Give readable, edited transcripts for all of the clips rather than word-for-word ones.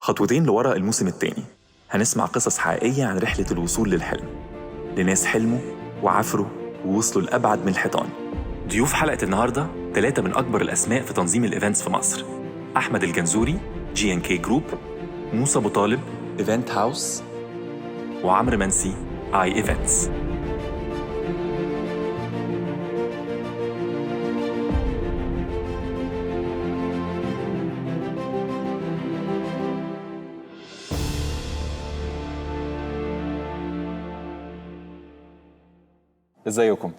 خطوتين لورا الموسم الثاني هنسمع قصص حقيقية عن رحلة الوصول للحلم لناس حلموا وعافروا ووصلوا لأبعد من الحيطان. ضيوف حلقة النهاردة 3 من أكبر الأسماء في تنظيم الإيفنتس في مصر: أحمد الجنزوري G&K جروب، موسى أبو طالب إيفنت هاوس، وعمرو منسي آي إيفنتس. ازيكم؟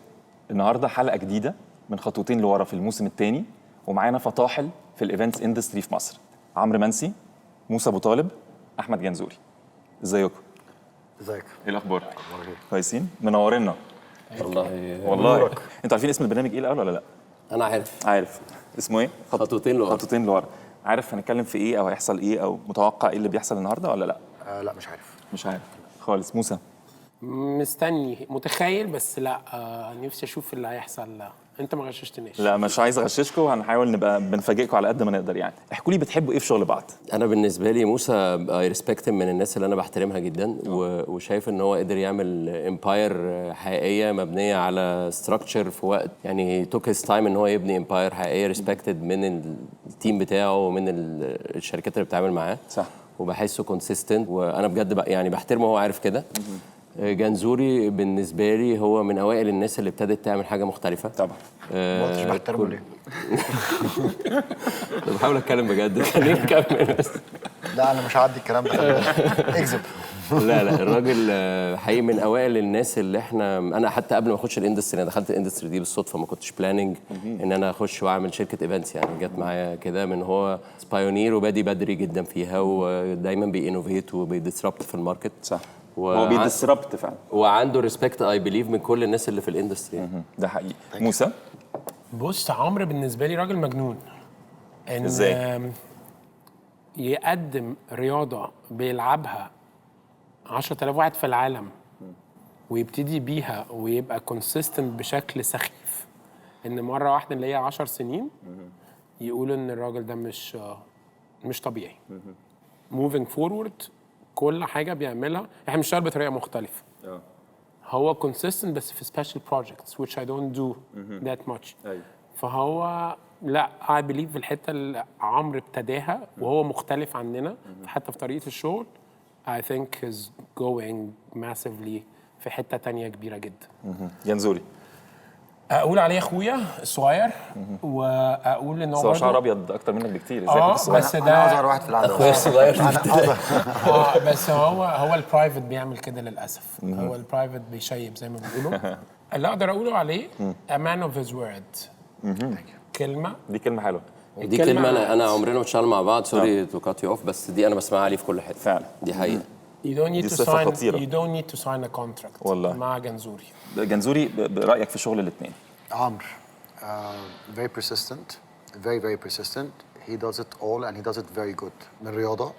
النهارده حلقه جديده من خطوتين لورا في الموسم الثاني، ومعانا فطاحل في الايفنتس اندستري في مصر: عمرو منسي، موسى ابو طالب، احمد جنزوري. ازيكم؟ ازيك؟ ايه الاخبار؟ كويسين؟ منورينا والله. انتوا عارفين اسم البرنامج ايه الاول ولا لا؟ انا عارف اسمه ايه؟ خطوتين لورا. خطوتين لورا. عارف هنتكلم في ايه او هيحصل ايه او متوقع ايه اللي بيحصل النهارده ولا لا؟ لا مش عارف. مش عارف خالص. موسى؟ مستني متخيل بس لا. نفسي اشوف اللي هيحصل. لا انت ما غششتنيش. لا مش عايز اغششكم، هنحاول نبقى بنفاجئكم على قد ما نقدر. يعني احكوا لي بتحبوا ايه في شغل بعض؟ انا بالنسبه لي موسى اي ريسبكت من الناس اللي انا بحترمها جدا وشايف ان هو قدر يعمل امباير حقيقيه مبنيه على ستراكشر في وقت، يعني توك هيز تايم ان هو يبني امباير حقيقيه ريسبكتد من التيم بتاعه ومن الشركات اللي بتعمل معاه. صح. وبحسه كونسيستنت، وانا بجد يعني بحترمه وهو عارف كده. جنزوري بالنسبه لي هو من اوائل الناس اللي ابتدت تعمل حاجه مختلفه. طبعا. ما قلتش بحترمه ليه؟ انا بحاول اتكلم بجد. خليني نكمل بس. لا انا مش هعدي الكلام ده. اكذب. لا الراجل حقيقي من اوائل الناس اللي انا حتى قبل ما اخش الاندستري، انا دخلت الاندستري دي بالصدفه، ما كنتش بلاننج ان انا اخش واعمل شركه ايفنتس. يعني جت معايا كده من هو بايونير وبادي بدري جدا فيها، ودايما بينوفيت وبيديسربت في الماركت. صح. هو بيديسربت فعلا، وعنده ريسبكت اي بليف من كل الناس اللي في الاندستري. ده حقيقي. موسى؟ بص، عمرو بالنسبه لي راجل مجنون. ان ازاي؟ يقدم رياضه بيلعبها 10,000 واحد في العالم ويبتدي بيها ويبقى كونسيستنت بشكل سخيف، ان مره واحده اللي هي 10 سنين يقولوا ان الراجل ده مش طبيعي. موفينج فورورد كل حاجه بيعملها احنا بنشتغل بطريقه مختلفه. هو كونسيستنت بس في سبيشال بروجكتس which I don't do that much. فهو لا I believe في الحته اللي عمرو ابتداها وهو مختلف عننا حتى في طريقه الشغل. I think is going massively في حته تانية كبيره جدا. جنزوري؟ اقول عليه اخويا الصغير، واقول ان هو شعر ابيض اكتر منك بكتير. بس ده انا اصغر واحد في العالم. اخويا الصغير. بس هو البرايفت بيعمل كده للاسف. هو البرايفت بيشيب زي ما بيقولوا. اللي اقدر اقوله عليه a man of his word. كلمه دي كلمه حلوه. دي كلمه انا عمرنا ما اشتغل مع بعض، سوري تو كات يو اوف، بس دي انا بسمعها عليه في كل حته فعلا. دي حقيقه. you don't need دي to صفة sign خطيرة. you don't need to sign a contract والله. مع جنزوري. جنزوري برايك في شغل الاثنين؟ عمرو very persistent, very persistent. He does it all and he does it very good. من رياضة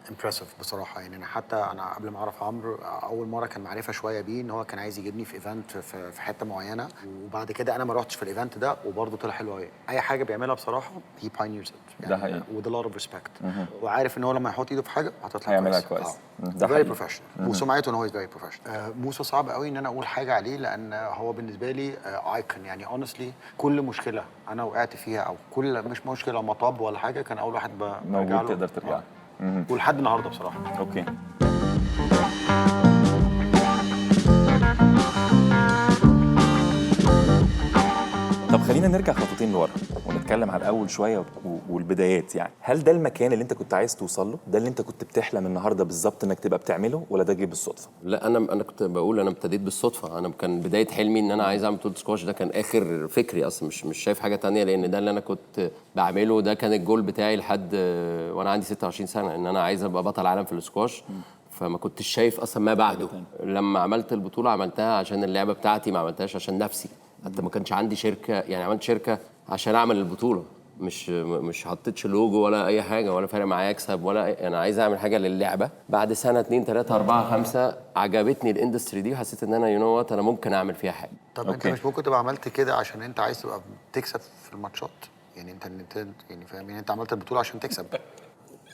impressive بصراحة. يعني أنا قبل ما أعرف عمرو أول مرة كان معرفة شوية بيه إن هو كان عايز يجيبني في إيفنت في حتة معينة، وبعد كده أنا ما رحتش في الإيفنت ده وبرضه طلع حلو قوي. أي حاجة بيعملها بصراحة he pioneers it. ده حقيقي. with a lot of respect. وعارف إن هو لما يحط إيده في حاجة هتطلع هيعملها كويس. ده very حقيقي. professional. وسمعته إن هو is very professional. موسى صعب قوي إن أنا أقول حاجة عليه لأن هو بالنسبة لي icon. يعني honestly كل مشكلة أنا وقعت فيها أو كل مش مشكلة مطب ولا حاجة كان أول واحد برجع موجود له. تقدر ترجع. ولحد النهارده بصراحه. اوكي. طب خلينا نرجع خطوتين لورا ونتكلم على الاول شويه والبدايات. يعني هل ده المكان اللي انت كنت عايز توصل له؟ ده اللي انت كنت بتحلم النهارده بالظبط انك تبقى بتعمله، ولا ده جه بالصدفه؟ لا انا كنت بقول انا ابتديت بالصدفه. انا كان بدايه حلمي ان انا عايز اعمل بطوله سكواش. ده كان اخر فكري اصلا، مش شايف حاجه تانية، لان ده اللي انا كنت بعمله. ده كان الجول بتاعي لحد وانا عندي 26 سنه، ان انا عايز ابقى بطل عالم في السكواش. فما كنتش شايف اصلا ما بعده. لما عملت البطوله عملتها عشان اللعبه بتاعتي، ما عملتهاش عشان نفسي. حتى ما كانش عندي شركه، يعني عملت شركه عشان اعمل البطوله، مش حطيتش لوجو ولا اي حاجه، ولا فارق معايا اكسب ولا انا عايز اعمل حاجه للعبه. بعد سنه 2 3 4 5 عجبتني الاندستري دي، وحسيت ان انا وات انا ممكن اعمل فيها حاجه. طب انت مش ممكن تبقى عملت كده عشان انت عايز تبقى تكسب في الماتشات؟ يعني انت يعني فاهم، يعني انت عملت البطوله عشان تكسب.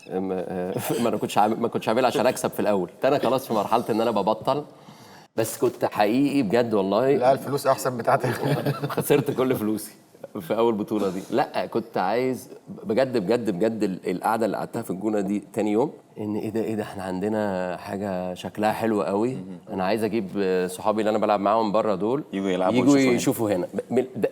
ما كنتش عامل عشان اكسب في الاول. انا خلاص في مرحله ان انا ببطل، بس كنت حقيقي بجد والله لا الفلوس احسن بتاعتك. خسرت كل فلوسي في اول بطوله دي. لا كنت عايز بجد بجد بجد القعده اللي قعدتها في الجونه دي تاني يوم، ان ايه ده احنا عندنا حاجه شكلها حلو قوي. انا عايز اجيب صحابي اللي انا بلعب معاهم بره دول يجوا يشوفوا هنا.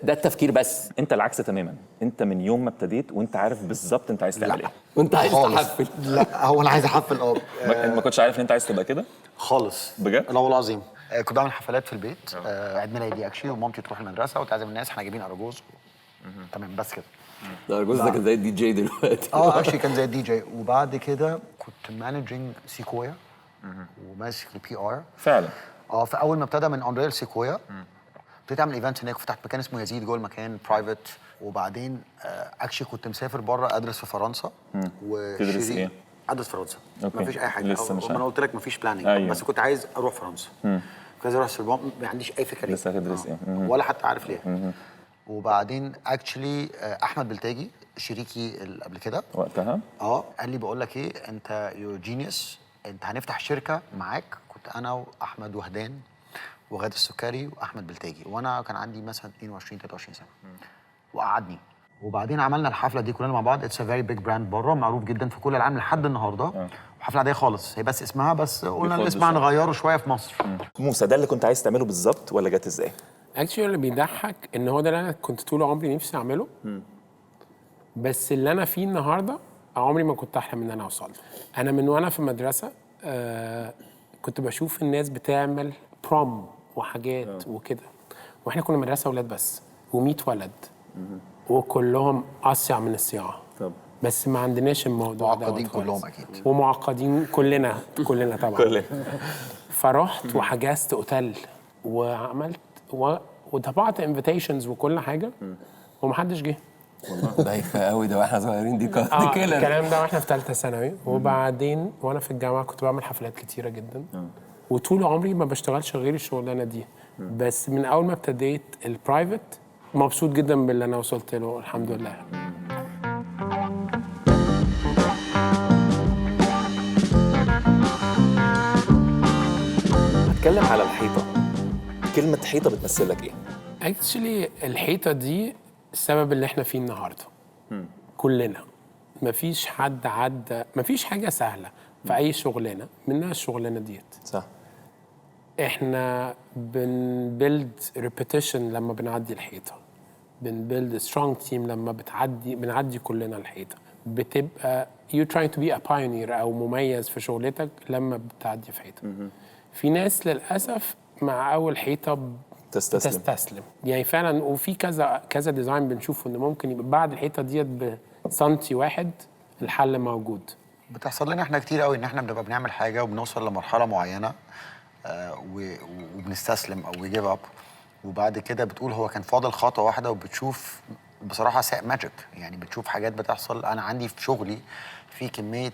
ده التفكير. بس انت العكس تماما، انت من يوم ما ابتديت وانت عارف بالظبط انت عايز تعمل ايه. وانت عايز خالص. تحفل. لا هو انا عايز احفل ما كنتش عارف ان انت عايز تبقى كده خالص بجد؟ لا والله العظيم. كنت بعمل حفلات في البيت، عيد ميلادي اكشلي، ومامتي تروح المدرسه وتعزم الناس، احنا جايبين اراجوز تمام بس كده. الارجوز ده كان زي الدي جي دلوقتي. اكشلي كان زي الدي جي. وبعد كده كنت مانجينج سيكويا وماسك البي ار فعلا. في اول ما ابتدى من اونريل سيكويا ابتديت اعمل ايفنت هناك، وفتحت مكان اسمه يزيد جوه المكان برايفت. وبعدين اكشلي كنت مسافر بره ادرس في فرنسا. تدرس ايه؟ ادرس فرنسا. أوكي. ما فيش اي حاجه، لسه مش ما انا قلت لك ما فيش بلاننج. أيوه. بس كنت عايز اروح فرنسا. كنت عايز اروح سوربون، ما عنديش اي فكره ليه. لسه هتدرس ايه؟ ولا حتى عارف ليه. وبعدين اكشلي احمد بلتاجي شريكي اللي قبل كده وقتها قال لي بقول لك ايه، انت يو جينيوس، انت هنفتح شركه معاك. كنت انا واحمد وهدان وغادة السكري واحمد بلتاجي، وانا كان عندي مثلا 22 23 سنه. وقعدني، وبعدين عملنا الحفله دي كلنا مع بعض. اتس ا فيري بيج براند بره، معروف جدا في كل العالم لحد النهارده. وحفله عاديه خالص، هي بس اسمها، بس قلنا الاسم نغيره شويه في مصر. موسى، ده اللي كنت عايز تعمله بالظبط ولا جت ازاي؟ اكشلي اللي بيضحك ان هو ده اللي انا كنت طول عمري نفسي اعمله. بس اللي انا فيه النهارده عمري ما كنت احلم ان انا اوصل له. انا من وانا في المدرسه كنت بشوف الناس بتعمل بروم وحاجات وكده، واحنا كنا مدرسه اولاد بس و100 ولد وكلهم اصيع من الصياعه. بس ما عندناش الموضوع ده. معقدين كلهم اكيد. ومعقدين كلنا طبعا. كلنا. فرحت وحجزت اوتيل وعملت وطبعت انفيتيشنز وكل حاجه ومحدش جه. بايخه قوي ده واحنا صغيرين. دي كده الكلام ده واحنا في ثالثه ثانوي. وبعدين وانا في الجامعه كنت بعمل حفلات كتيره جدا. وطول عمري ما بشتغلش غير الشغلانه دي. بس من اول ما ابتديت البرايفت مبسوط جدا باللي انا وصلت له الحمد لله. هتكلم على الحيطه. كلمه حيطه بتمثلك ايه؟ اكشلي الحيطه دي السبب اللي احنا فيه النهارده. كلنا مفيش حد عدى، مفيش حاجه سهله في اي شغلانه منها الشغلانه ديت. صح. احنا بنبيلد ريبيتيشن لما بنعدي الحيطه، بنبيلد سترونج تيم لما بنعدي كلنا الحيطه. بتبقى you trying to be a pioneer او مميز في شغلتك لما بتعدي في حيطه. في ناس للاسف مع اول حيطه تستسلم. يعني فعلا. وفي كذا ديزاين بنشوفه ان ممكن يبقى بعد الحيطه ديت بسنتي واحد الحل موجود. بتحصل لنا احنا كتير قوي ان احنا بنبقى بنعمل حاجه وبنوصل لمرحله معينه وبنستسلم او جيف اب، وبعد كده بتقول هو كان فاضل خطوه واحده، وبتشوف بصراحه ماجيك. يعني بتشوف حاجات بتحصل. انا عندي في شغلي في كميه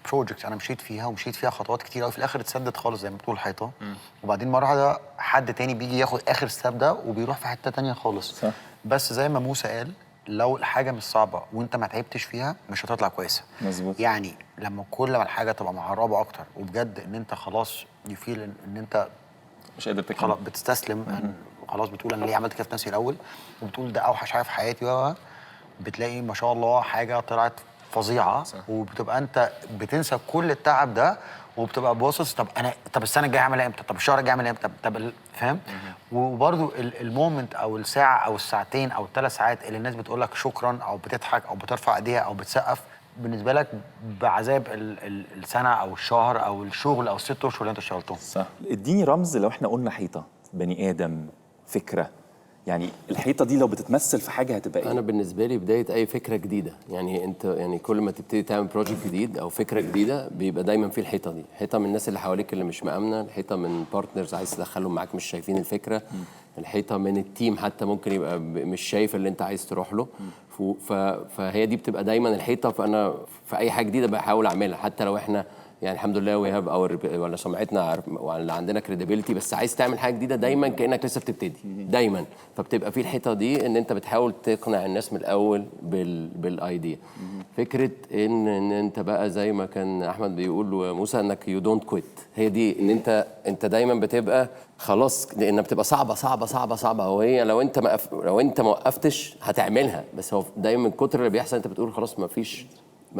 بروجكت انا مشيت فيها خطوات كتير قوي، في الاخر اتسدد خالص زي ما بتقول حيطه. وبعدين مره واحده حد تاني بيجي ياخد اخر ستاب ده وبيروح في حته تانيه خالص. صح. بس زي ما موسى قال، لو الحاجه مش صعبه وانت ما تعبتش فيها مش هتطلع كويسه. مظبوط. يعني لما كل ما الحاجه تبقى معربه اكتر وبجد ان انت خلاص يفيل ان انت مش قادر تكمل، خلاص بتستسلم. خلاص بتقول انا ليه عملت كده في نفسي الاول، وبتقول ده اوحش حاجه في حياتي، بتلاقي ما شاء الله حاجه طلعت فظيعه. صح. وبتبقى انت بتنسى كل التعب ده، وبتبقى باصص طب السنه الجايه هعمل ايه امتى، طب الشهر الجاي هعمل ايه امتى، طب فاهم. وبرده المومنت او الساعه او الساعتين او الثلاث ساعات اللي الناس بتقول لك شكرا او بتضحك او بترفع ايديها او بتسقف، بالنسبه لك بعذاب السنه او الشهر او الشغل او ال6 اشهر اللي انت اشتغلتهم. صح. اديني رمز. لو احنا قلنا حيطه، بني ادم، فكره، يعني الحيطه دي لو بتتمثل في حاجه هتبقى ايه؟ انا بالنسبه لي بدايه اي فكره جديده، يعني انت يعني كل ما تبتدي تعمل بروجكت جديد او فكره جديده بيبقى دايما في الحيطه دي. حيطه من الناس اللي حواليك اللي مش مامنه، الحيطه من بارتنرز عايز تدخلهم معاك مش شايفين الفكره، الحيطه من التيم حتى ممكن يبقى مش شايف اللي انت عايز تروح له. فهي دي بتبقى دايما الحيطه. فانا في اي حاجه جديده بحاول اعملها، حتى لو احنا يعني الحمد لله وي هاف اور ولا سمعتنا ولا عندنا كريديبيليتي، بس عايز تعمل حاجه جديده دايما كانك لسه بتبتدي دايما، فبتبقى في الحيطه دي ان انت بتحاول تقنع الناس من الاول بالايديا. فكره ان انت بقى زي ما كان احمد بيقول وموسى انك يو دونت كويت، هي دي ان انت دايما بتبقى خلاص، لان بتبقى صعبه صعبه صعبه صعبه، وهي لو انت ما وقفتش هتعملها، بس هو دايما من كتر اللي بيحصل انت بتقول خلاص ما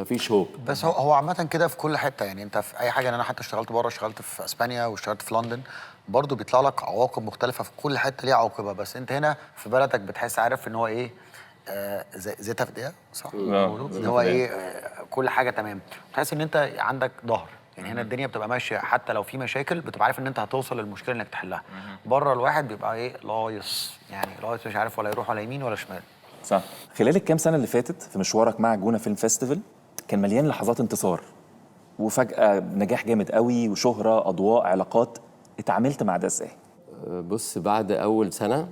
فيش هوب. بس هو عامة كده في كل حتة، يعني انت في اي حاجة. انا حتى اشتغلت بره، اشتغلت في اسبانيا واشتغلت في لندن، برضه بيطلع لك عواقب مختلفة في كل حتة ليها عواقبها. بس انت هنا في بلدك بتحس عارف ان هو ايه، زيتها في دقيقة، صح؟ ان هو ايه، كل حاجة تمام. بتحس ان انت عندك ظهر. يعني هنا الدنيا بتبقى ماشية، حتى لو في مشاكل بتبقى عارف ان انت هتوصل للمشكلة انك تحلها. بره الواحد بيبقى ايه، لايص، يعني لايص، مش عارف ولا يروح ولا يمين ولا شمال. صح. خلال الكام سنة اللي فاتت في مشوارك مع جونة فيلم فيستيفال كان مليان لحظات انتصار، وفجأة نجاح جامد قوي وشهرة، أضواء، علاقات. اتعاملت مع ده ازاي؟ بص، بعد اول سنه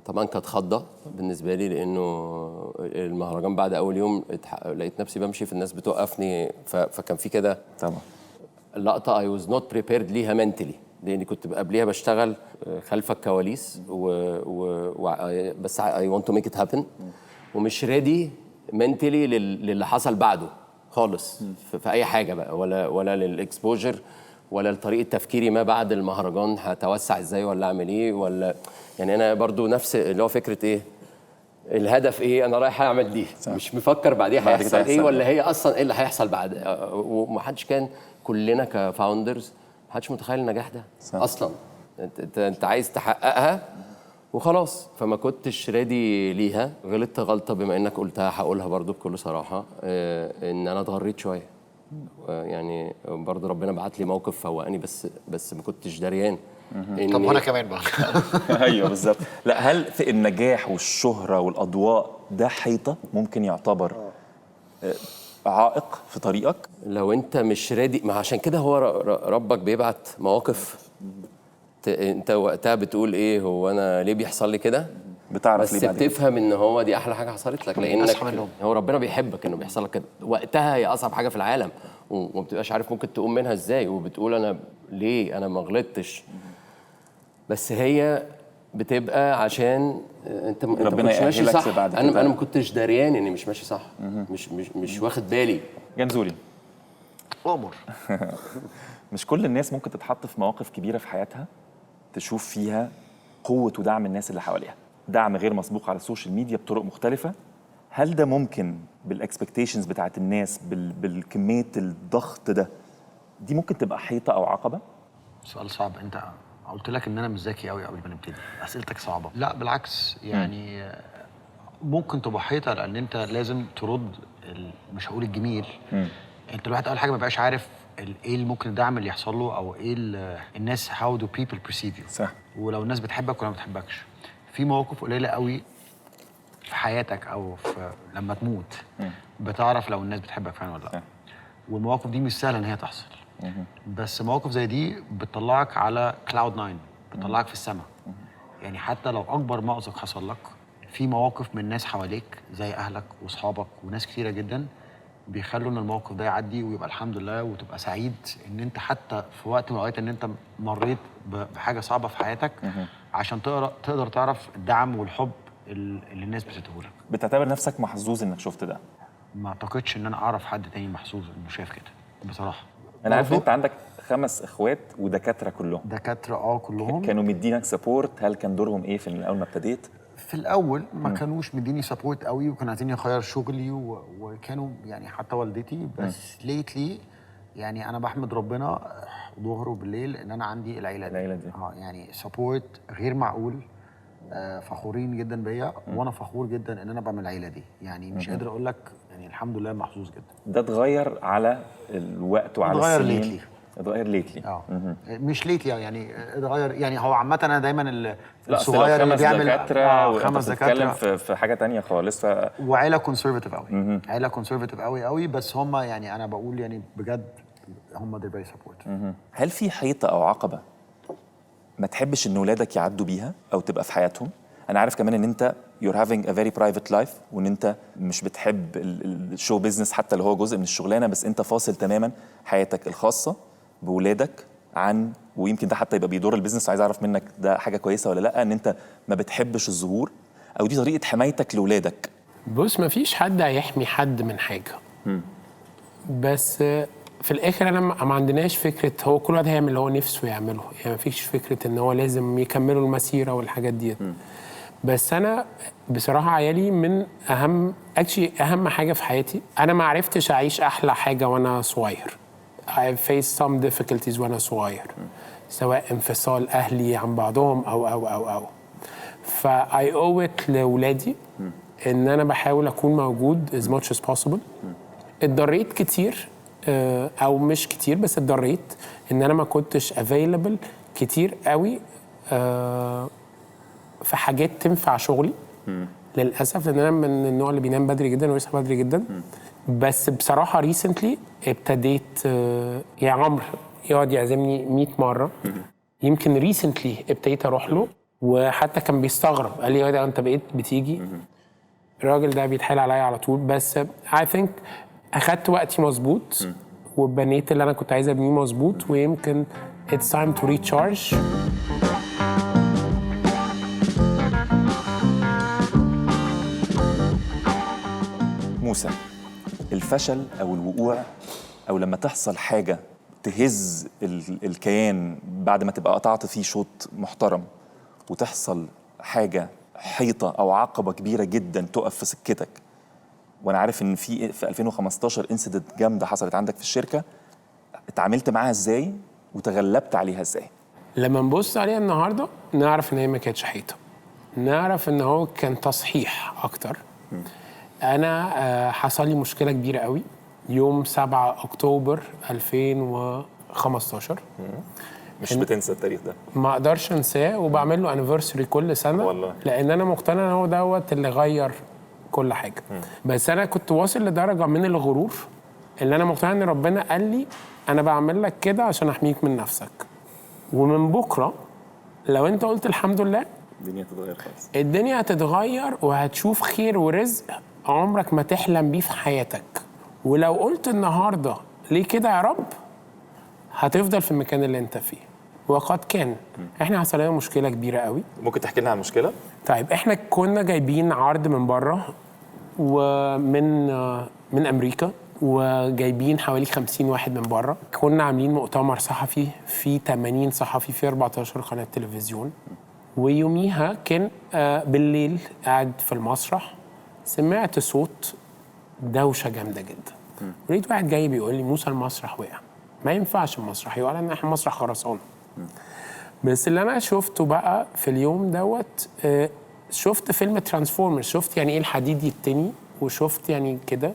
طبعا كانت خضه بالنسبه لي، لانه المهرجان بعد اول يوم لقيت نفسي بمشي في الناس بتوقفني، فكان في كده طبعا لقطه اي واز نوت بريبيرد ليها منتلي، لاني كنت قبليها بشتغل خلف الكواليس بس اي ونت تو ميك ات هابن، ومش ريدي منتلي للي حصل بعده خالص في اي حاجه بقى، ولا للاكسبوجر، ولا لطريقه تفكيري ما بعد المهرجان هتوسع ازاي ولا اعمل ايه، ولا يعني انا برضو نفس اللي هو فكره ايه الهدف، ايه انا رايح اعمل دي صح. مش مفكر بعديها بعد هيحصل كده ايه، ولا هي اصلا ايه اللي هيحصل بعد. ومحدش كان، كلنا كفاوندرز محدش متخيل النجاح ده صح. اصلا انت عايز تحققها وخلاص، فما كنتش ريدي ليها. غلطت غلطه بما انك قلتها هقولها برضو بكل صراحه، ان انا اتغريت شويه، يعني برضو ربنا بعت لي موقف فوقني، بس ما كنتش دريان. طب وانا كمان بقى ايوه بالظبط. لا، هل في النجاح والشهرة والأضواء ده حيطة ممكن يعتبر عائق في طريقك؟ لو انت مش ريدي، ما عشان كده هو ربك بيبعت مواقف انت وقتها بتقول ايه، هو انا ليه بيحصل لي كده، بتعرف بس ليه بعدين بتفهم ان هو دي احلى حاجه حصلت لك، لانك هو ربنا بيحبك انه بيحصل لك كده. وقتها هي اصعب حاجه في العالم، وما بتبقاش عارف ممكن تقوم منها ازاي، وبتقول انا ليه انا ما غلطتش، بس هي بتبقى عشان انت ربنا كنتش ماشي صح. بعد كده. انا ما كنتش دريان اني مش ماشي صح، مش واخد بالي. جنزوري امر مش كل الناس ممكن تتحط في مواقف كبيرة في حياتها تشوف فيها قوة ودعم الناس اللي حواليها، دعم غير مسبوق على السوشيال ميديا بطرق مختلفة. هل ده ممكن بالاكسبكتيشنز بتاعت الناس، بالكمية الضغط ده، دي ممكن تبقى حيطة أو عقبة؟ سؤال صعب. انت قلت لك ان انا مش ذكي قوي قبل ما نبتدي، اسئلتك صعبه. لا بالعكس، يعني ممكن تبقى حيطه، لان انت لازم ترد مش هقول الجميل. انت الواحد اول حاجه ما بقاش عارف ايه اللي ممكن الدعم اللي يحصل له، او ايه الناس how do people perceive you. صح. ولو الناس بتحبك ولا ما بتحبكش. في مواقف قليله قوي في حياتك او في لما تموت بتعرف لو الناس بتحبك فعلا ولا لا. والمواقف دي مش سهله ان هي تحصل، بس مواقف زي دي بتطلعك على كلاود 9، بتطلعك في السماء. يعني حتى لو اكبر مأزق حصل لك، في مواقف من ناس حواليك زي اهلك واصحابك وناس كتيره جدا بيخلوا ان الموقف ده يعدي ويبقى الحمد لله، وتبقى سعيد ان انت حتى في وقت من الاوقات ان انت مريت بحاجه صعبه في حياتك، عشان تقدر تعرف الدعم والحب اللي الناس بتديهولك. بتعتبر نفسك محظوظ انك شفت ده؟ ما اعتقدش ان انا اعرف حد تاني محظوظ انه شايف كده بصراحه. انا عارف انت عندك 5 اخوات ودكاتره كلهم. دكاتره كلهم. كانوا مدينك سبورت؟ هل كان دورهم ايه في اول ما ابتديت؟ في الاول ما كانوش مديني سبورت قوي، وكانوا عايزين اغير شغلي وكانوا يعني حتى والدتي، بس ليتلي يعني انا بحمد ربنا ظهر وبالليل ان انا عندي العيله دي. يعني سبورت غير معقول. فخورين جدا بيا، وانا فخور جدا ان انا بعمل العيله دي. يعني مش قادر اقول لك، يعني الحمد لله محظوظ جدا. ده اتغير على الوقت وعلى السنين؟ اتغير ليتلي. مش ليتلي يعني اتغير. يعني هو عامه انا دايما الصغير اللي بيعمل دكاتره 5 دكاتره في حاجه تانية خالص. وعيله كونسرفتيف قوي. عيله كونسرفتيف قوي بس هم يعني انا بقول يعني بجد هم they're very supportive. هل في حيطه او عقبه ما تحبش ان ولادك يعدوا بيها او تبقى في حياتهم؟ انا عارف كمان ان انت you're having a very private life وان انت مش بتحب الشو بيزنس حتى اللي هو جزء من الشغلانه، بس انت فاصل تماما حياتك الخاصه بولادك عن، ويمكن ده حتى يبقى بيدور البيزنس. عايز اعرف منك ده حاجه كويسه ولا لا، ان انت ما بتحبش الظهور او دي طريقه حمايتك لاولادك؟ بص، ما فيش حد هيحمي حد من حاجه. بس في الاخر انا ما عندناش فكره هو كل واحد هيعمل اللي هو نفسه يعمله، يعني ما فيش فكره ان هو لازم يكملوا المسيره والحاجات دي. بس انا بصراحه عيالي من اهم حاجه في حياتي. انا ما عرفتش اعيش احلى حاجه وانا صغير. I faced some difficulties وانا صغير، سواء انفصال اهلي عن بعضهم او I owe it لاولادي ان انا بحاول اكون موجود as much as possible. اتضريت كتير او مش كتير، بس اتضريت ان انا ما كنتش available كتير قوي في حاجات تنفع شغلي للاسف، لان انا من النوع اللي بينام بدري جدا ويصحى بدري جدا. بس بصراحه ريسنتلي ابتديت يا عمرو يقعد يعزمني 100 مره. يمكن ريسنتلي ابتديت اروح له، وحتى كان بيستغرب، قال لي يا انت بقيت بتيجي. الراجل ده بيتحايل عليا على طول، بس I think اخدت وقتي مظبوط وبنيت اللي انا كنت عايز ابنيه مظبوط، ويمكن it's time to recharge. موسى، الفشل او الوقوع او لما تحصل حاجه تهز الكيان بعد ما تبقى قطعت فيه شوط محترم، وتحصل حاجه حيطه او عقبه كبيره جدا تقف في سكتك، وانا عارف ان في 2015 انسيدنت جامده حصلت عندك في الشركه، اتعاملت معاها ازاي وتغلبت عليها ازاي؟ لما نبص عليها النهارده نعرف ان هي ما كانتش حيطه، نعرف ان هو كان تصحيح اكتر. انا حصل لي مشكله كبيره قوي يوم 7 اكتوبر 2015. مش بتنسى التاريخ ده؟ ما اقدرش انساه، وبعمل له انيفرساري كل سنه والله. لان انا مقتنع ان هو دوت اللي غير كل حاجه. بس انا كنت واصل لدرجه من الغرور اللي انا مقتنع ان ربنا قال لي انا بعمل لك كده عشان احميك من نفسك، ومن بكره لو انت قلت الحمد لله الدنيا هتتغير خالص. الدنيا هتتغير وهتشوف خير ورزق عمرك ما تحلم بيه في حياتك. ولو قلت النهارده ليه كده يا رب، هتفضل في المكان اللي انت فيه. وقد كان. احنا حصل لنا مشكله كبيره قوي. ممكن تحكي لنا عن المشكله؟ طيب احنا كنا جايبين عرض من بره من امريكا، وجايبين حوالي 50 واحد من بره. كنا عاملين مؤتمر صحفي في 80 صحفي في 14 قناه تلفزيون. ويوميها كان بالليل قاعد في المسرح، سمعت صوت دوشه جامده جدا. ولقيت واحد جاي بيقول لي موسى المسرح وقع. ما ينفعش المسرح يقع لان احنا مسرح خرسانه. بس اللي انا شفته بقى في اليوم دوت، شفت فيلم ترانسفورمر، شفت يعني ايه الحديد يتني، وشفت يعني كده.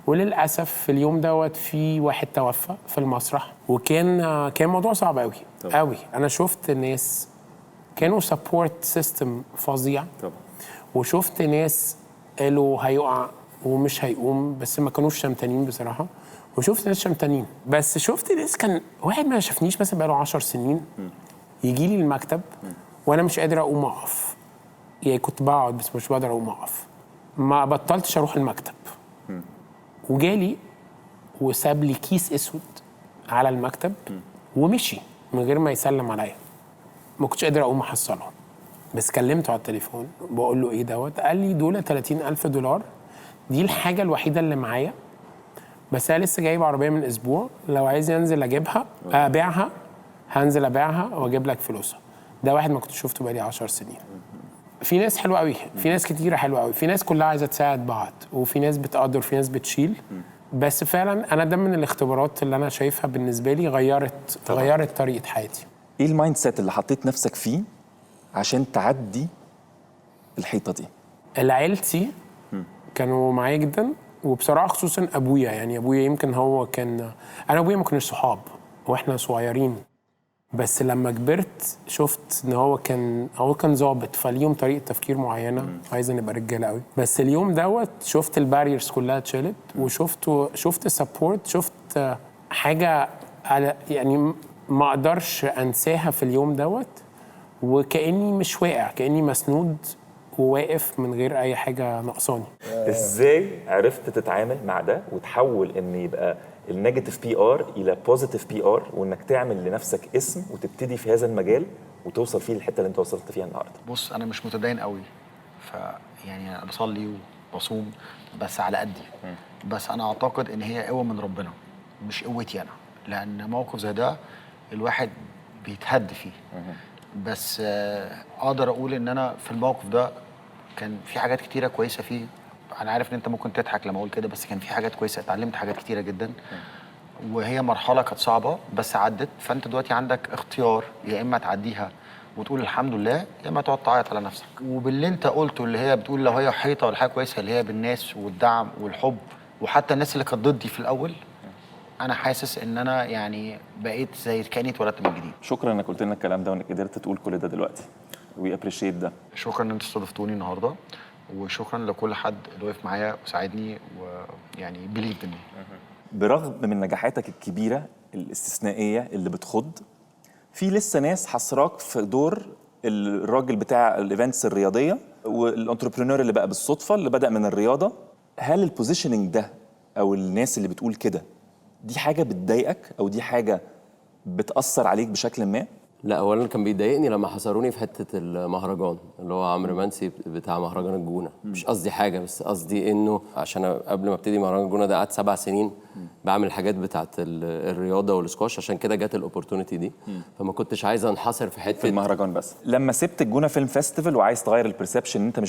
وللاسف في اليوم دوت في واحد توفى في المسرح، وكان موضوع صعب قوي قوي. انا شفت ناس كانوا سبورت سيستم فظيع طبعا، وشفت ناس قالوا هيقع ومش هيقوم، بس ما كانوش شمتانين بصراحه. وشفت ناس شمتانين، بس شفت ناس كان واحد ما شافنيش مثلا بقاله 10 سنين يجي لي المكتب وانا مش قادر اقوم اقف. يعني كنت بقعد بس مش بقدر اقوم اقف. ما بطلتش اروح المكتب. وجالي وساب لي كيس اسود على المكتب ومشي من غير ما يسلم عليا. ما كنتش قادر اقوم احصله، بس كلمته على التليفون بقول له ايه دوت. قال لي دول $30,000، دي الحاجه الوحيده اللي معايا، بس انا لسه جايب عربيه من اسبوع، لو عايز انزل اجيبها ابيعها هنزل ابيعها واجيب لك فلوسها. ده واحد ما كنت شفته بقالي 10 سنين. في ناس حلوه قوي، في ناس كتيره حلوه قوي، في ناس كلها عايزه تساعد بعض، وفي ناس بتقدر، في ناس بتشيل. بس فعلا انا ده من الاختبارات اللي انا شايفها بالنسبه لي غيرت طريقه حياتي. ايه المايند سيت اللي حطيت نفسك فيه عشان تعدي الحيطه دي؟ عيلتي كانوا معايا جدا، وبصراحه خصوصا ابويا. يعني ابويا يمكن هو كان، انا وابويا ما كناش صحاب واحنا صغيرين، بس لما كبرت شفت ان هو كان ظابط، فاليوم طريقه تفكير معينه عايز نبقى رجاله قوي. بس اليوم دوت شفت الباريرز كلها اتشالت، شفت سبورت، شفت حاجه يعني ما اقدرش انساها في اليوم دوت. وكاني مش واقع، كاني مسنود وواقف من غير اي حاجه ناقصاني. ازاي عرفت تتعامل مع ده وتحول ان يبقى النيجاتيف بي ار الى بوزيتيف بي ار، وانك تعمل لنفسك اسم وتبتدي في هذا المجال وتوصل فيه للحته اللي انت وصلت فيها النهارده؟ بص انا مش متدين قوي، يعني انا بصلي وبصوم بس على قدي. بس انا اعتقد ان هي قوه من ربنا مش قوتي انا، لان موقف زي ده الواحد بيتهد فيه. بس اقدر اقول ان انا في الموقف ده كان في حاجات كتيره كويسه فيه. انا عارف ان انت ممكن تضحك لما اقول كده، بس كان في حاجات كويسه، اتعلمت حاجات كتيره جدا. وهي مرحله كانت صعبه بس عدت. فانت دلوقتي عندك اختيار، يا اما تعديها وتقول الحمد لله، يا اما تقعد تعيط على نفسك. وباللي انت قلته اللي هي بتقول لو هي حيطه ولا حاجه كويسه، اللي هي بالناس والدعم والحب، وحتى الناس اللي كانت ضدي في الاول، انا حاسس ان انا يعني بقيت زي كاني اتولدت من جديد. شكرا انك قلت لنا الكلام ده وانك قدرت تقول كل ده دلوقتي. وي ابريشيت ده. شكرا ان انتوا استضفتوني النهارده، وشكرا لكل حد اللي وقف معايا وساعدني ويعني بليف مني. برغم من نجاحاتك الكبيره الاستثنائيه اللي بتخض، في لسه ناس حصراك في دور الراجل بتاع الايفنتس الرياضيه والانتربرينور اللي بقى بالصدفه اللي بدا من الرياضه. هل البوزيشننج ده او الناس اللي بتقول كده دي حاجه بتضايقك او دي حاجه بتاثر عليك بشكل ما؟ لا، اولا كان بيضايقني لما حصروني في حته المهرجان اللي هو عمرو منسي بتاع مهرجان الجونه. مش قصدي حاجه، بس قصدي انه عشان قبل ما ابتدي مهرجان الجونه ده قعدت 7 سنين بعمل الحاجات بتاعه الرياضه والسكواش، عشان كده جت الاوبورتونيتي دي. فما كنتش عايز انحصر في حته في المهرجان بس. لما سبت الجونه فيلم فيستيفال وعايز تغير البرسبشن ان انت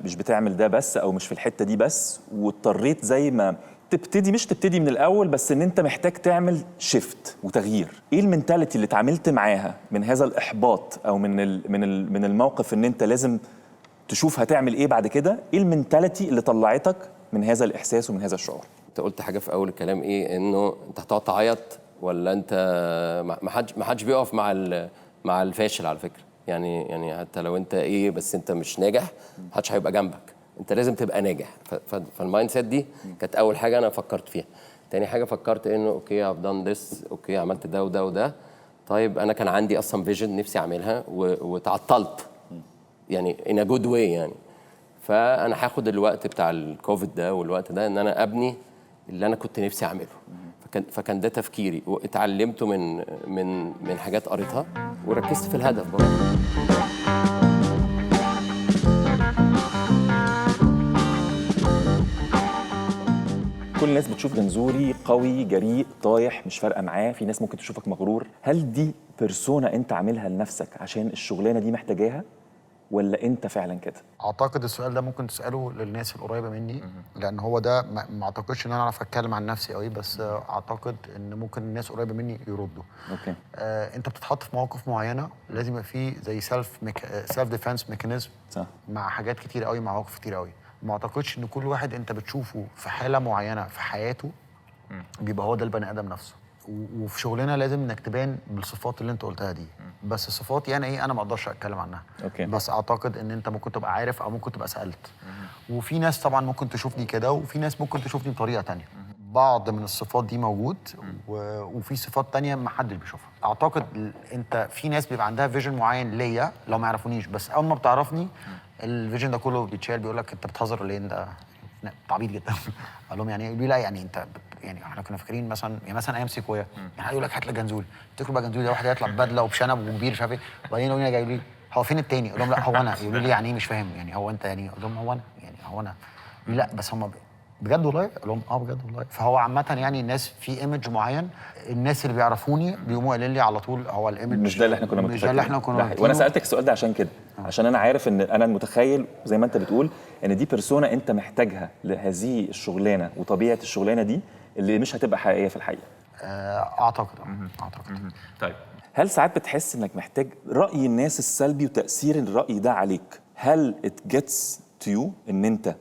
مش بتعمل ده بس او مش في الحته دي بس، واضطريت زي ما مش تبتدي من الاول، بس ان انت محتاج تعمل شيفت وتغيير. ايه المنتاليتي اللي اتعاملت معاها من هذا الاحباط او من الموقف ان انت لازم تشوف هتعمل ايه بعد كده؟ ايه المنتاليتي اللي طلعتك من هذا الاحساس ومن هذا الشعور؟ انت قلت حاجه في اول الكلام، ايه انه انت هتقعد تعيط ولا انت ما حدش بيقف مع الفاشل على فكره. يعني حتى لو انت ايه بس انت مش ناجح، محدش هيبقى جنبك، انت لازم تبقى ناجح. فالمايند سيت دي كانت اول حاجه انا فكرت فيها. تاني حاجه فكرت انه اوكي I've done this، اوكي عملت ده وده وده. طيب انا كان عندي اصلا فيجن نفسي اعملها وتعطلت يعني in a good way يعني. فانا هاخد الوقت بتاع الكوفيد ده والوقت ده ان انا ابني اللي انا كنت نفسي اعمله. فكان ده تفكيري، واتعلمته من حاجات قريتها، وركزت في الهدف برضه. كل الناس بتشوف جنزوري قوي جريء طايح مش فارقه معاه، في ناس ممكن تشوفك مغرور. هل دي بيرسونا انت عاملها لنفسك عشان الشغلانه دي محتاجاها، ولا انت فعلا كده؟ اعتقد السؤال ده ممكن تساله للناس القريبه مني، لان هو ده ما اعتقدش ان انا اعرف اتكلم عن نفسي قوي، بس اعتقد ان ممكن الناس قريبه مني يردوا. اوكي. انت بتتحط في مواقف معينه لازم يبقى فيه زي سيلف ديفense ميكانيزم مع حاجات كتير قوي، مع مواقف كتير قوي. ما اعتقدش ان كل واحد انت بتشوفه في حاله معينه في حياته بيبقى هو ده البني ادم نفسه. وفي شغلنا لازم انك تبان بالصفات اللي انت قلتها دي. بس الصفات يعني ايه انا ما اقدرش اتكلم عنها. أوكي. بس اعتقد ان انت ممكن تبقى عارف او ممكن تبقى سالت. وفي ناس طبعا ممكن تشوفني كده، وفي ناس ممكن تشوفني بطريقه تانية. بعض من الصفات دي موجود وفي صفات تانية ما حدش بيشوفها. اعتقد انت في ناس بيبقى عندها فيجن معين ليا لو ما يعرفونيش، بس اول ما بتعرفني الفيجن ده كله بيتشال، بيقول لك انت بتهزر ولا ايه؟ انت عبيط جدا. قال لهم يعني يقولوا لا يعني انت يعني احنا كنا فاكرين مثلا ايام سيكويا يعني هيقول لك هات لك جنزول، تفتكروا بقى جنزول ده واحد هيطلع ببدله وبشنب وكبير مش عارف ايه، وبعدين يقولوا لي جاي لي هو فين التاني؟ اقول لهم لا هو انا. يقولوا لي يعني ايه مش فاهم؟ يعني هو انت يعني؟ اقول لهم هو انا يعني هو انا. لا بس هم بجد والله؟ اقول لهم بجد والله. فهو عامه يعني الناس في ايمج معين، الناس اللي بيعرفوني بيقوموا قايلين لي على طول هو الايمج مش ده اللي احنا كنا متخيلين، مش ده اللي احنا كنا. وانا سالتك السؤال ده عشان كده، عشان انا عارف ان انا متخيل زي ما انت بتقول ان دي بيرسونا انت محتاجها لهذه الشغلانه وطبيعه الشغلانه دي اللي مش هتبقى حقيقيه في الحقيقه. اعتقد. طيب هل ساعات بتحس انك محتاج راي الناس السلبي وتاثير الراي ده عليك؟ هل it gets to you ان انت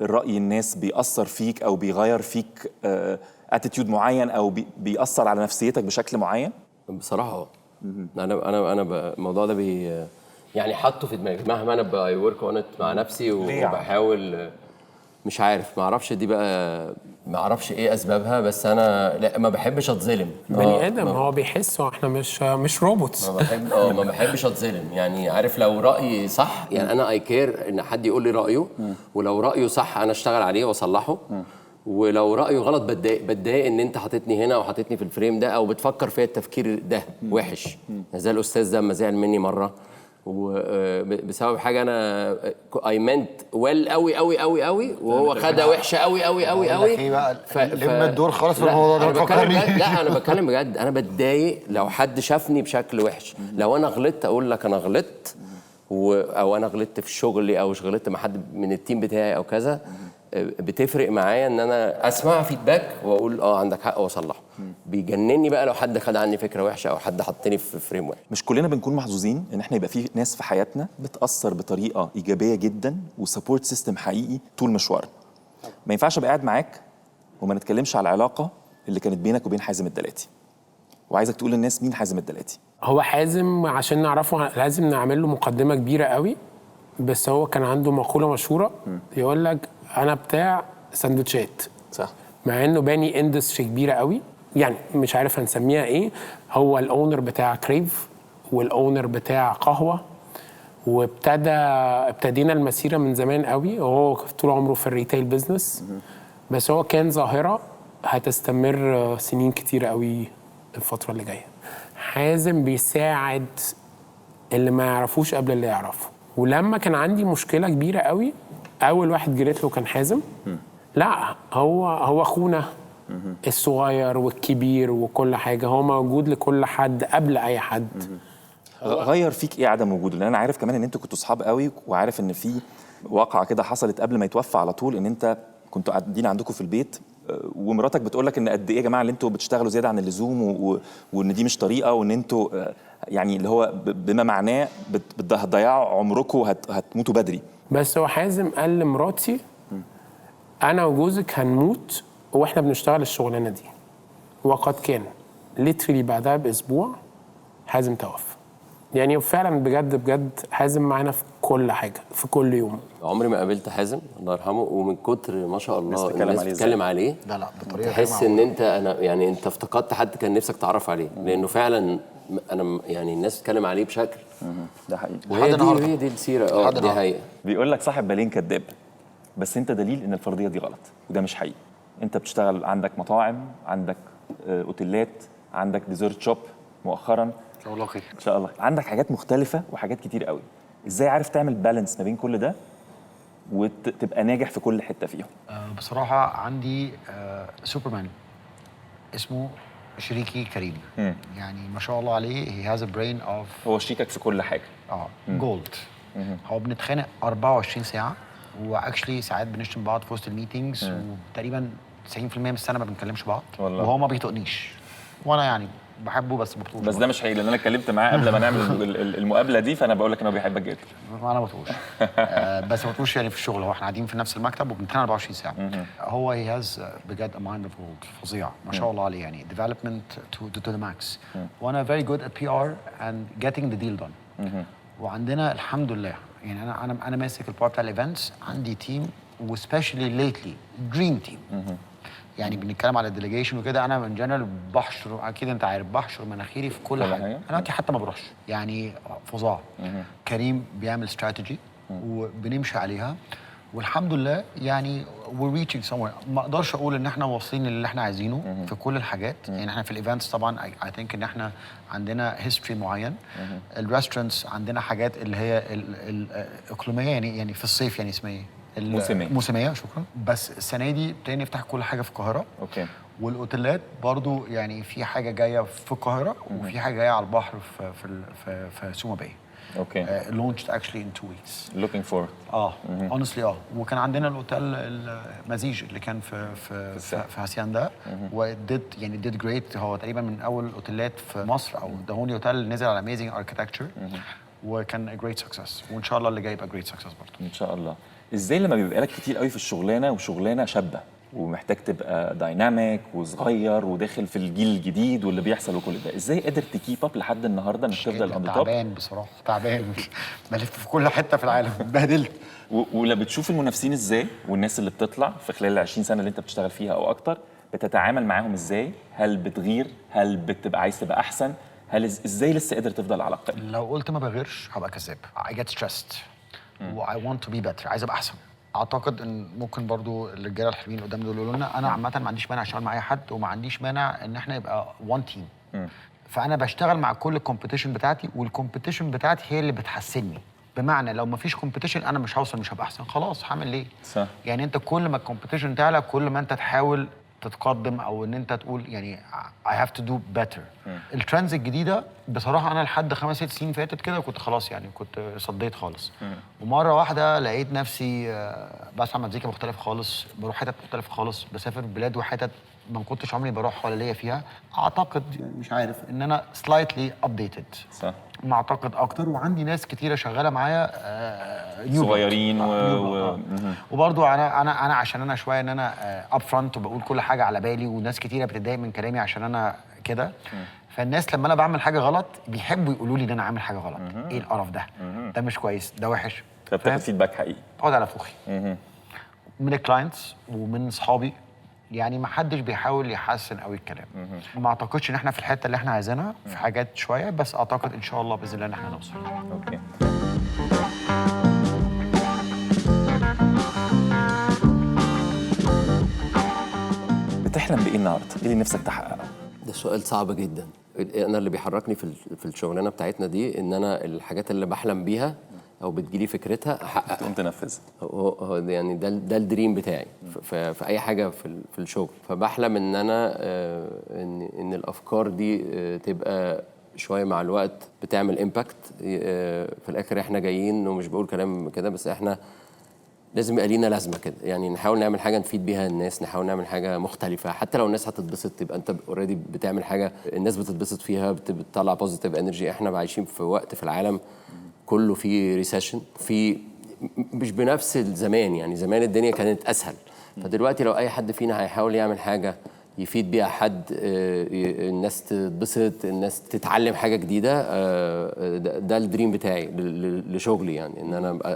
الراي الناس بيأثر فيك او بيغير فيك اتيتيود معين او بيأثر على نفسيتك بشكل معين؟ بصراحه انا الموضوع ده يعني حاطه في دماغي مهما انا بورك اون مع نفسي وبحاول. مش عارف، ما اعرفش دي بقى ما اعرفش ايه اسبابها، بس انا لا ما بحبش اتظلم. بني ادم هو بيحس، احنا مش روبوتس. ما بحبش اتظلم. يعني عارف لو رايي صح، يعني انا اي كير ان حد يقول لي رايه، ولو رايه صح انا اشتغل عليه واصلحه، ولو رايه غلط بتضايق ان انت حاططني هنا او حاططني في الفريم ده او بتفكر فيا التفكير ده وحش. زي الاستاذ ده ما زعل مني مره وبسبب حاجه انا اي منت ويل قوي قوي قوي قوي، وهو خدها وحشه قوي قوي قوي قوي. ايه بقى لما الدور خلاص في الموضوع ده بتفكرني. لا انا بتكلم بجد، انا بتضايق لو حد شافني بشكل وحش. لو انا غلطت اقول لك انا غلطت، او انا غلطت في شغلي او غلطت مع حد من التيم بتاعي او كذا، بتفرق معايا ان انا اسمع فيدباك واقول عندك حق واصلحه. بيجنني بقى لو حد خد عني فكره وحشه او حد حطني في فريم وحش. مش كلنا بنكون محظوظين ان احنا يبقى في ناس في حياتنا بتاثر بطريقه ايجابيه جدا وسبورت سيستم حقيقي طول مشوارنا. ما ينفعش ابقى قاعد معاك وما نتكلمش على العلاقه اللي كانت بينك وبين حازم الدلاتي، وعايزك تقول للناس مين حازم الدلاتي. هو حازم عشان نعرفه لازم نعمل له مقدمه كبيره قوي، بس هو كان عنده مقوله مشهوره يقول لك انا بتاع سندوتشات، صح، مع انه باني اندستري كبيره قوي، يعني مش عارف هنسميها ايه. هو الاونر بتاع كريف والاونر بتاع قهوه، ابتدينا المسيره من زمان قوي، وهو طول عمره في الريتيل بزنس، بس هو كان ظاهره هتستمر سنين كتيره قوي الفتره اللي جايه. حازم بيساعد اللي ما يعرفوش قبل اللي يعرفه، ولما كان عندي مشكله كبيره قوي اول واحد جريت له كان حازم. لا هو اخونا الصغير والكبير وكل حاجه، هو موجود لكل حد قبل اي حد. غير فيك ايه عدم وجوده؟ لان انا عارف كمان ان انتوا كنتوا صحاب قوي، وعارف ان في واقعه كده حصلت قبل ما يتوفى على طول، ان انت كنتوا قاعدين عندكم في البيت ومراتك بتقول لك ان قد ايه يا جماعه اللي انتوا بتشتغلوا زياده عن اللزوم وان دي مش طريقه، وان انتوا يعني اللي هو بما معناه هتضيعوا عمركم وهتموتوا بدري. بس هو حازم قال لمراتي انا وجوزك هنموت واحنا بنشتغل الشغلانه دي، وقد كان ليترلي بعدها باسبوع حازم توفى. يعني فعلا بجد بجد حازم معانا في كل حاجه في كل يوم. عمري ما قابلت حازم الله يرحمه، ومن كتر ما شاء الله الناس بتتكلم عليه لا بطريقه تحس ان انا يعني انت افتقدت حد كان نفسك تعرف عليه، لانه فعلا انا يعني الناس بتتكلم عليه بشكل ده حقيقي. وهي دي السيره. دي حقيقه. بيقول لك صاحب بالين كذاب، بس انت دليل ان الفرضيه دي غلط وده مش حقيقي. انت بتشتغل، عندك مطاعم، عندك اوتيلات، عندك ديزرت شوب مؤخرا ان شاء الله خير. ان شاء الله عندك حاجات مختلفه وحاجات كتير قوي. ازاي عارف تعمل بالانس ما بين كل ده وتبقى ناجح في كل حته فيهم؟ بصراحه عندي سوبرمان اسمه شريكي كريم. يعني ما شاء الله عليه، هي هاز ا برين اوف، هو شريكك في كل حاجه. جولد. هو بنتخانق 24 ساعه، واكشلي ساعات بنشتم بعض في وسط الميتينجز، وتقريبا 90% من السنه ما بنكلمش بعض والله. وهو ما بيطقنيش، وانا يعني بحبه بس ما بطوش. بس ده مش حقيقي، لان انا اتكلمت معاه قبل ما نعمل المقابله دي، فانا بقول لك انه بيحبك جدا. انا ما بطوش. بس ما بطوش يعني في الشغل، هو احنا قاعدين في نفس المكتب وبنتخانق 24 ساعه. هو هي هاز بجد مايند اوف جولد فظيع ما شاء الله عليه، يعني ديفلوبمنت تو ذا ماكس. وانا فيري جود ات بي ار اند جيتنج ذا ديل دون. وعندنا الحمد لله، يعني انا ماسك البارت بتاع الايفنتس، عندي تيم وسبيشالي ليتلي دريم تيم. يعني بنتكلم على الديليجيشن وكده، انا من جنرال بحشر، اكيد انت عارف، بحشر مناخيري في كل حاجه. انا دلوقتي حتى ما بروحش، يعني فظاع. كريم بيعمل استراتيجي وبنمشي عليها، والحمد لله يعني we're reaching somewhere. ما اقدرش اقول ان احنا واصلين للي احنا عايزينه في كل الحاجات. يعني احنا في الايفنتس طبعا I think ان احنا عندنا هيستوري معين. الريستورانتس عندنا حاجات اللي هي الاقليميه، يعني في الصيف يعني اسمها ايه؟ موسميه. شكرا. بس السنه دي ابتدينا نفتح كل حاجه في القاهره. اوكي. والاوتيلات برضو يعني في حاجه جايه في القاهره وفي حاجه جايه على البحر في سوما باي. اوكي. launched actually in 2 weeks. looking forward. honestly وكان عندنا الاوتيل المزيج اللي كان في هاسياندا، did great. هو تقريبا من اول الاوتيلات في مصر، او ده هوني اوتيل نزل على amazing architecture، وكان great success. وان شاء الله اللي جاي يبقى great success برضه ان شاء الله. ازاي لما بيبقى لك كتير قوي في الشغلانه وشغلانه شابه ومحتاج تبقى دايناميك وصغير وداخل في الجيل الجديد واللي بيحصل وكل ده، ازاي قادر تكيب اب لحد النهارده انك تفضل اون ذا توب؟ تعبان بصراحه، تعبان. بلف في كل حته في العالم، اتبهدلت. ولا بتشوف المنافسين ازاي والناس اللي بتطلع في خلال ال 20 سنه اللي انت بتشتغل فيها او اكتر، بتتعامل معاهم ازاي؟ هل بتغير؟ هل بتبقى عايز تبقى احسن؟ هل ازاي لسه قادر تفضل على القمه؟ لو قلت ما بغيرش هبقى كذاب. I get stressed و I want to be better، عايز ابقى احسن. اعتقد ان ممكن برضو الرجاله الحلوين اللي قدام دول يقولوا لنا انا عامه ما عنديش مانع اشتغل مع اي حد، وما عنديش مانع ان احنا يبقى وان تيم. فانا بشتغل مع كل الكومبيتيشن بتاعتي، والكومبيتيشن بتاعتي هي اللي بتحسنني. بمعنى لو ما فيش كومبيتيشن انا مش هوصل، مش هبقى احسن، خلاص هعمل ليه؟ صح. يعني انت كل ما الكومبيتيشن تعلى كل ما انت تحاول تتقدم، او ان انت تقول يعني I have to do better. الترندز الجديده بصراحه انا لحد 5-6 سنين فاتت كده كنت خلاص، يعني كنت صديت خالص. ومره واحده لقيت نفسي بسمع مزيكا مختلفه خالص، بروح حتت مختلفه خالص، بسافر بلاد وحتت ما كنتش عمري بروح ولا ليا فيها. اعتقد يعني مش عارف ان انا slightly updated. صح. معتقد اكتر، وعندي ناس كتيره شغاله معايا صغيرين وبرضو انا عشان انا شويه ان انا اب فرونت وبقول كل حاجه على بالي، وناس كتيره بتتضايق من كلامي عشان انا كده. فالناس لما انا بعمل حاجه غلط بيحبوا يقولوا لي ان انا عامل حاجه غلط. ايه القرف ده؟ ده مش كويس، ده وحش. فبتاخد فيدباك حقيقي. اقعد على فوخي من الكلاينتس ومن اصحابي، يعني ما حدش بيحاول يحسن قوي الكلام. ما اعتقدش ان احنا في الحته اللي احنا عايزينها في حاجات شويه، بس اعتقد ان شاء الله باذن الله ان احنا نوصل. اوكي. بتحلم بايه النهارده؟ ايه اللي نفسك تحققه؟ ده سؤال صعب جدا. انا اللي بيحركني في الشغلانه بتاعتنا دي ان انا الحاجات اللي بحلم بيها او بتجيلي فكرتها احققها، تقوم تنفذها. هو يعني ده الدريم بتاعي في اي حاجه في الشغل. فبحلم ان انا ان الافكار دي تبقى شويه مع الوقت بتعمل امباكت. في الاخر احنا جايين، ومش بقول كلام كده، بس احنا لازم يبقى لينا لازمه كده. يعني نحاول نعمل حاجه نفيد بيها الناس، نحاول نعمل حاجه مختلفه، حتى لو الناس هتتبسط تبقى انت اوريدي بتعمل حاجه الناس بتتبسط فيها، بتطلع بوزيتيف انرجي. احنا عايشين في وقت في العالم كله في ريسيشن، في مش بنفس الزمان. يعني زمان الدنيا كانت اسهل، فدلوقتي لو اي حد فينا هيحاول يعمل حاجه يفيد بيها حد، الناس تتبسط، الناس تتعلم حاجه جديده، ده الدريم بتاعي لشغلي. يعني ان انا ابقى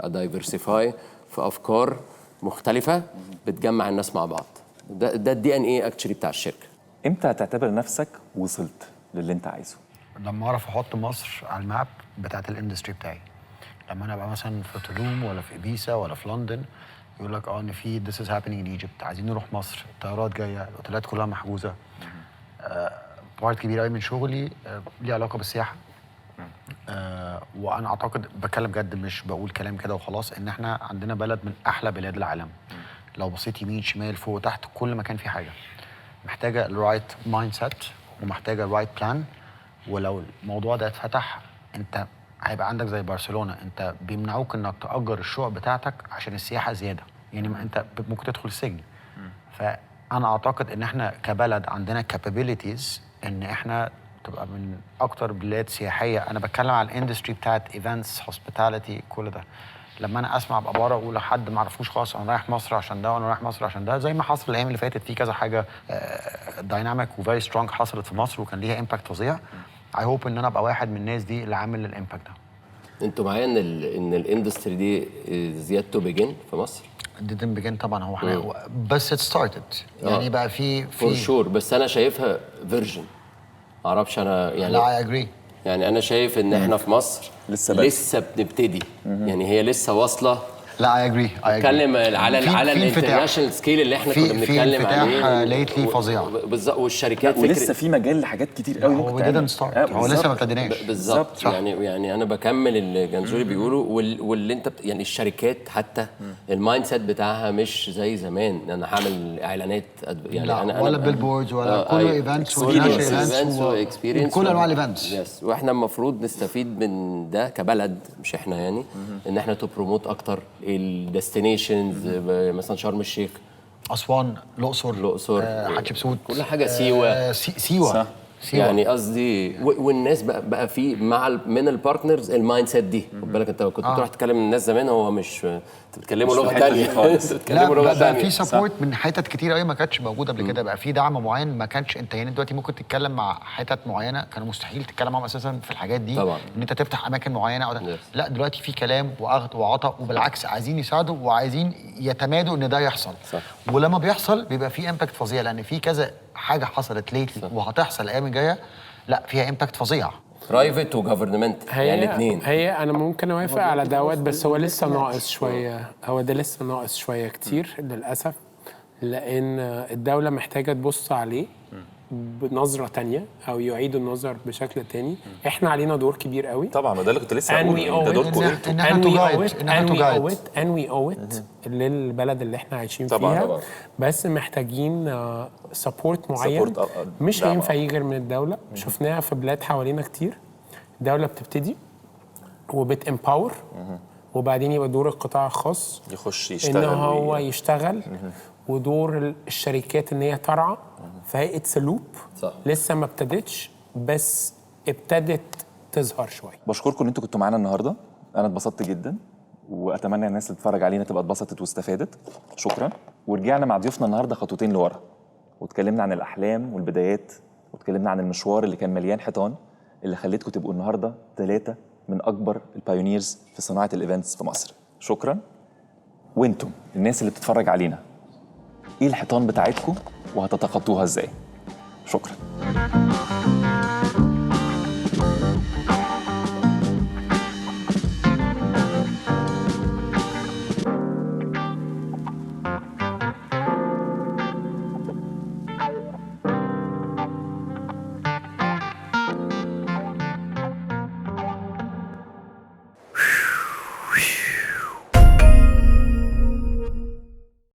ادايفرسيفاي في افكار مختلفه بتجمع الناس مع بعض. ده الدي ان ايه اكشلي بتاع الشركه. امتى هتعتبر نفسك وصلت للي انت عايزه؟ لما اعرف احط مصر على الماب بتاعت الاندستري بتاعي. لما انا ابقى مثلا في تولوم ولا في ابيسا ولا في لندن، يقول لك ان في this is happening in Egypt، عايزين نروح مصر، الطيارات جايه، الاوتيلات كلها محجوزه. بارت كبير قوي من شغلي ليه علاقه بالسياحه. وانا اعتقد بتكلم جد، مش بقول كلام كده وخلاص، ان احنا عندنا بلد من احلى بلاد العالم. لو بصيت يمين شمال فوق تحت كل مكان فيه حاجه محتاجه الرايت مايند سيت ومحتاجه الرايت بلان. ولو الموضوع ده اتفتح انت هيبقى عندك زي برشلونه، انت بيمنعوك انك تأجر الشقق بتاعتك عشان السياحه زياده، يعني انت ممكن تدخل السجن. فانا اعتقد ان احنا كبلد عندنا كابابيليتيز ان احنا تبقى من اكتر بلاد سياحيه. انا بتكلم على الاندستري بتاعت ايفنتس، هوسبيتاليتي، كل ده. لما انا اسمع ابقى بره اقول لحد ما اعرفوش خالص انا رايح مصر عشان ده وانا رايح مصر عشان ده، زي ما حصل الايام اللي فاتت في كذا حاجه دايناميك وفيري سترونج حصلت في مصر وكان ليها امباكت فظيع. اي هوب ان انا ابقى واحد من الناس دي اللي عامل الامباكت ده. انتوا معايا ان الاندستري دي زيادته بيجن في مصر؟ didn't begin طبعا، هو احنا بس it started يعني بقى في فور شور. بس انا شايفها فيرجن، معرفش انا يعني. لا I agree. يعني انا شايف ان احنا في مصر لسه بنبتدي. يعني هي لسه واصله. لا I agree. بتكلم على الانترناشونال سكيل اللي احنا كنا بنتكلم عليه ليتلي فظيع بالظبط. والشركات ولسه في مجال لحاجات كتير قوي هو didn't start. هو لسه ما ابتديناش بالظبط. يعني انا بكمل اللي جنزوري بيقوله. واللي انت يعني الشركات حتى المايند سيت بتاعها مش زي زمان. انا هعمل اعلانات يعني لا انا ولا بيلبوردز ولا كله ايفنتس وكل انواع الايفنتس. واحنا المفروض نستفيد من ده كبلد، مش احنا يعني، ان احنا تبروموت اكتر الديستنيشنز، مثلا شرم الشيخ، اسوان، الاقصر، الاقصر، حتشبسوت، كل حاجه، سيوه. سيوه سيوة. يعني قصدي والناس بقى في من البارتنرز المايند سيت دي. خد بالك انت كنت بتروح تكلم الناس زمان، هو مش انت بتتكلموا لغه ثانيه خالص. بتتكلموا لغه لا بقى ثانيه. في سبورت من حتت كتير قوي ما كانتش موجوده قبل كده. بقى في دعم معين ما كانش. انت هنا دلوقتي ممكن تتكلم مع حتت معينه كانوا مستحيل تتكلم معاهم اساسا في الحاجات دي طبعا. ان انت تفتح اماكن معينه او ده. Yes. لا دلوقتي في كلام واخد وعطاء، وبالعكس عايزين يساعدوا وعايزين يتمادوا ان ده يحصل. صح. ولما بيحصل بيبقى في امباكت فظيع، لان في كذا حاجه حصلت ليتلي وهتحصل الايام الجايه لا فيها امباكت فظيع. برايفت وجفرمنت يعني الاثنين. هي انا ممكن اوافق على دوت، بس هو لسه ناقص شويه. هو ده لسه ناقص شويه كتير للاسف، لان الدوله محتاجه تبص عليه بنظره تانية او يعيدوا النظر بشكل تاني. احنا علينا دور كبير قوي طبعا، وده اللي كنت لسه and we هقوله، ده owe دوركم it. انتوا. إن احنا and we owe it للبلد اللي احنا عايشين طبعاً، فيها. طبعاً. بس محتاجين سبورت معين، مش دعم. هينفع يجي غير من الدوله. شفناها في بلاد حوالينا كتير، الدوله بتبتدي وبتامباور، وبعدين يبقى دور القطاع الخاص يخش ان يشتغل هو يشتغل، ودور الشركات ان هي ترعى. فهي اتس لوب صح. لسه ما ابتدتش، بس ابتدت تظهر شويه. بشكركم ان انتوا كنتوا معانا النهارده، انا اتبسطت جدا، واتمنى الناس اللي تتفرج علينا تبقى اتبسطت واستفادت. شكرا. ورجعنا مع ضيوفنا النهارده خطوتين لورا، واتكلمنا عن الاحلام والبدايات، واتكلمنا عن المشوار اللي كان مليان حيطان اللي خليتكم تبقوا النهارده 3 من اكبر البايونيرز في صناعه الايفنتس في مصر. شكرا. وانتم الناس اللي بتتفرج علينا، ايه الحيطان بتاعتكم وهتتخطوها ازاي؟ شكرا.